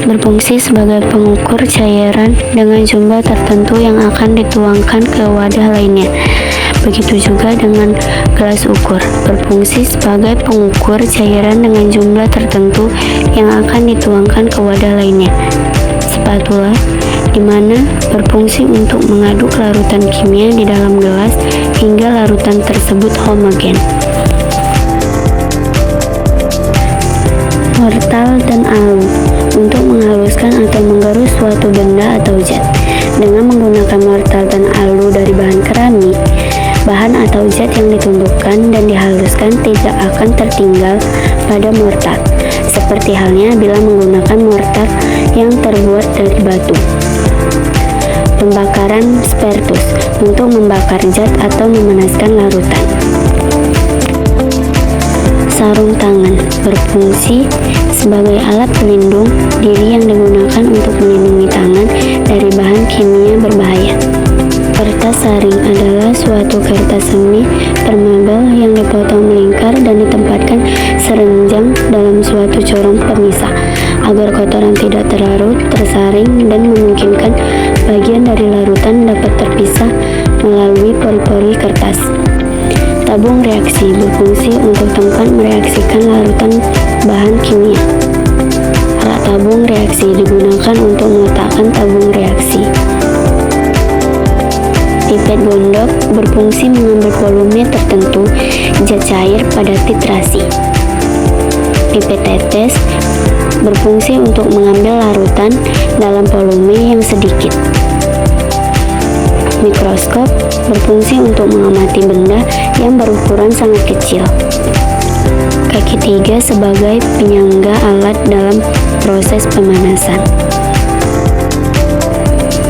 berfungsi sebagai pengukur cairan dengan jumlah tertentu yang akan dituangkan ke wadah lainnya. Begitu juga dengan gelas ukur, berfungsi sebagai pengukur cairan dengan jumlah tertentu yang akan dituangkan ke wadah lainnya. Spatula, di mana berfungsi untuk mengaduk larutan kimia di dalam gelas hingga larutan tersebut homogen. Mortal dan alu, untuk menghaluskan atau menggerus suatu benda atau zat. Dengan menggunakan mortal dan alu dari bahan keramik, bahan atau zat yang ditumbukkan dan dihaluskan tidak akan tertinggal pada mortar, seperti halnya bila menggunakan mortar yang terbuat dari batu. Pembakaran spertus, untuk membakar zat atau memanaskan larutan. Sarung tangan, berfungsi sebagai alat pelindung diri yang digunakan untuk melindungi tangan dari bahan kimia berbahaya. Kertas saring adalah suatu kertas semi permebel yang dipotong melingkar dan ditempatkan serenjang dalam suatu corong pemisah agar kotoran tidak terlarut, tersaring, dan memungkinkan bagian dari larutan dapat terpisah melalui pori-pori kertas. Tabung reaksi, berfungsi untuk tempat mereaksikan larutan bahan kimia. Alat tabung reaksi digunakan untuk meletakkan tabung reaksi. Pipet gondok, berfungsi mengambil volume tertentu zat cair pada titrasi. Pipet tetes, berfungsi untuk mengambil larutan dalam volume yang sedikit. Mikroskop, berfungsi untuk mengamati benda yang berukuran sangat kecil. Kaki tiga sebagai penyangga alat dalam proses pemanasan.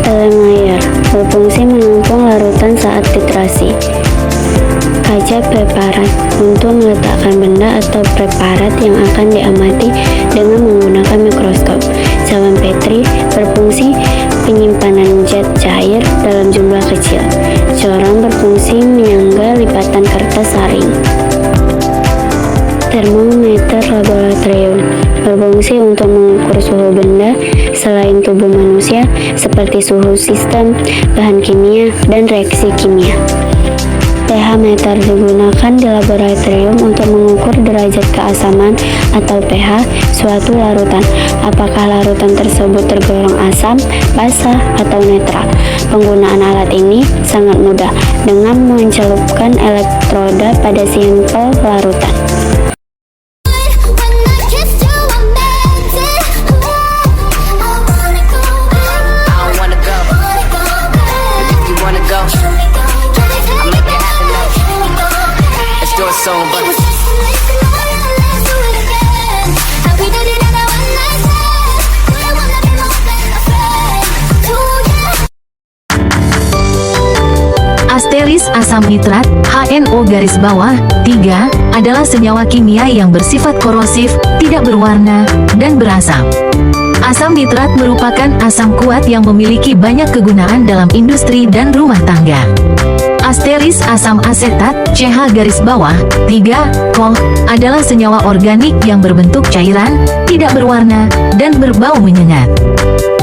Erlenmeyer, berfungsi menampung larutan saat titrasi. Kaca preparat, untuk meletakkan benda atau preparat yang akan diamati dengan menggunakan mikroskop. Cawan Petri, berfungsi penyimpanan zat cair dalam jumlah kecil. Corong, berfungsi menyangga lipatan kertas saring. Termometer laboratorium, berfungsi untuk mengukur suhu benda selain tubuh manusia seperti suhu sistem, bahan kimia, dan reaksi kimia. pH meter digunakan di laboratorium untuk mengukur derajat keasaman atau pH suatu larutan. Apakah larutan tersebut tergolong asam, basa, atau netral? Penggunaan alat ini sangat mudah dengan mencelupkan elektroda pada sampel larutan. Asteris asam nitrat, HNO_3, adalah senyawa kimia yang bersifat korosif, tidak berwarna, dan berasam. Asam nitrat merupakan asam kuat yang memiliki banyak kegunaan dalam industri dan rumah tangga. Asteris asam asetat, CH_3, KOH, adalah senyawa organik yang berbentuk cairan, tidak berwarna, dan berbau menyengat.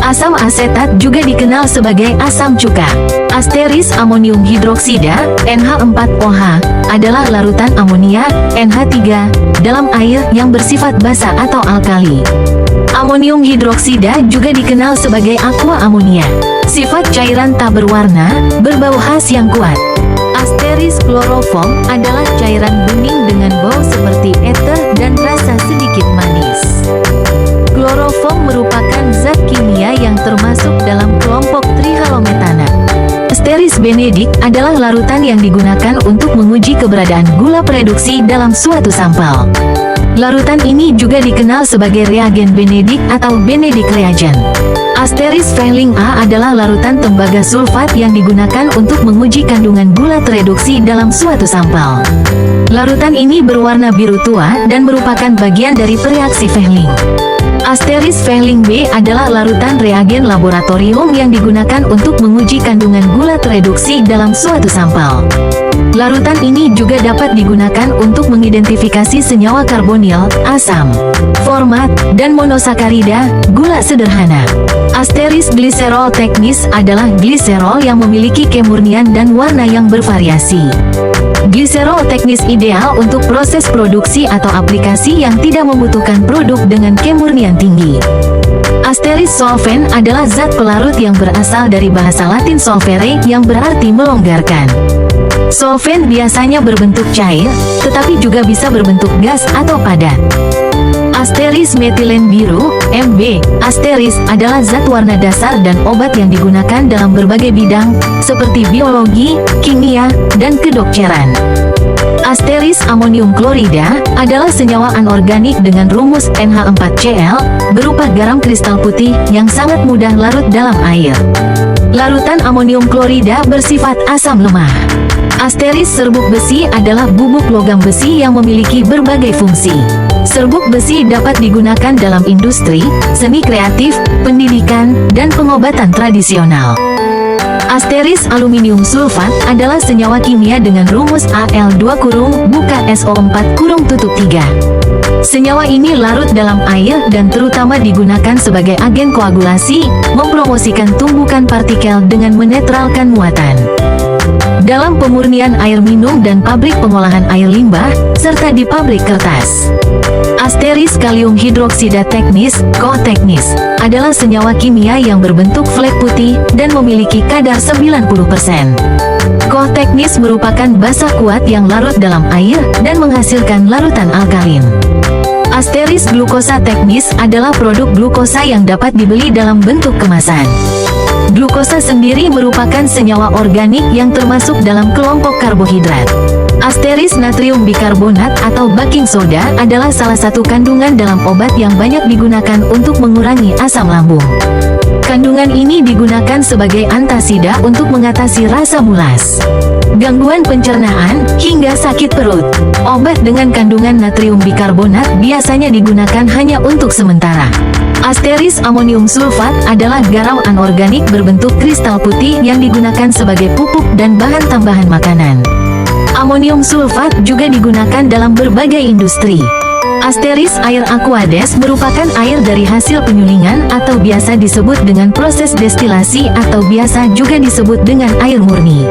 Asam asetat juga dikenal sebagai asam cuka. Asteris amonium hidroksida, NH4OH, adalah larutan amonia, NH3, dalam air yang bersifat basa atau alkali. Amonium hidroksida juga dikenal sebagai aqua amonia. Sifat cairan tak berwarna, berbau khas yang kuat. Asteris kloroform adalah cairan bening dengan bau seperti ether dan rasa sedikit manis. Kloroform merupakan zat kimia yang termasuk dalam kelompok trihalometana. Asteris benedik adalah larutan yang digunakan untuk menguji keberadaan gula reduksi dalam suatu sampel. Larutan ini juga dikenal sebagai reagen benedik atau benedik reagent. Asteris Fehling A adalah larutan tembaga sulfat yang digunakan untuk menguji kandungan gula reduksi dalam suatu sampel. Larutan ini berwarna biru tua dan merupakan bagian dari reaksi Fehling. Asteris Fehling B adalah larutan reagen laboratorium yang digunakan untuk menguji kandungan gula reduksi dalam suatu sampel. Larutan ini juga dapat digunakan untuk mengidentifikasi senyawa karbonil, asam, format, dan monosakarida, gula sederhana. Asteris gliserol teknis adalah gliserol yang memiliki kemurnian dan warna yang bervariasi. Gliserol teknis ideal untuk proses produksi atau aplikasi yang tidak membutuhkan produk dengan kemurnian tinggi. Asteris solven adalah zat pelarut yang berasal dari bahasa Latin solvere yang berarti melonggarkan. Solven biasanya berbentuk cair, tetapi juga bisa berbentuk gas atau padat. Asteris metilen biru, MB, asteris adalah zat warna dasar dan obat yang digunakan dalam berbagai bidang, seperti biologi, kimia, dan kedokteran. Asteris amonium klorida adalah senyawa anorganik dengan rumus NH4Cl, berupa garam kristal putih yang sangat mudah larut dalam air. Larutan amonium klorida bersifat asam lemah. Asteris serbuk besi adalah bubuk logam besi yang memiliki berbagai fungsi. Serbuk besi dapat digunakan dalam industri, seni kreatif, pendidikan, dan pengobatan tradisional. Asteris aluminium sulfat adalah senyawa kimia dengan rumus Al2-SO4-3. Senyawa ini larut dalam air dan terutama digunakan sebagai agen koagulasi, mempromosikan tumbukan partikel dengan menetralkan muatan. Dalam pemurnian air minum dan pabrik pengolahan air limbah, serta di pabrik kertas. Asteris kalium hidroksida teknis, KO teknis, adalah senyawa kimia yang berbentuk flek putih dan memiliki kadar 90%. KO teknis merupakan basa kuat yang larut dalam air dan menghasilkan larutan alkalin. Asteris glukosa teknis adalah produk glukosa yang dapat dibeli dalam bentuk kemasan. Glukosa sendiri merupakan senyawa organik yang termasuk dalam kelompok karbohidrat. Asteris natrium bikarbonat atau baking soda adalah salah satu kandungan dalam obat yang banyak digunakan untuk mengurangi asam lambung. Kandungan ini digunakan sebagai antasida untuk mengatasi rasa mulas, gangguan pencernaan, hingga sakit perut. Obat dengan kandungan natrium bikarbonat biasanya digunakan hanya untuk sementara. Asteris amonium sulfat adalah garam anorganik berbentuk kristal putih yang digunakan sebagai pupuk dan bahan tambahan makanan. Amonium sulfat juga digunakan dalam berbagai industri. Asteris air aquades merupakan air dari hasil penyulingan atau biasa disebut dengan proses destilasi atau biasa juga disebut dengan air murni.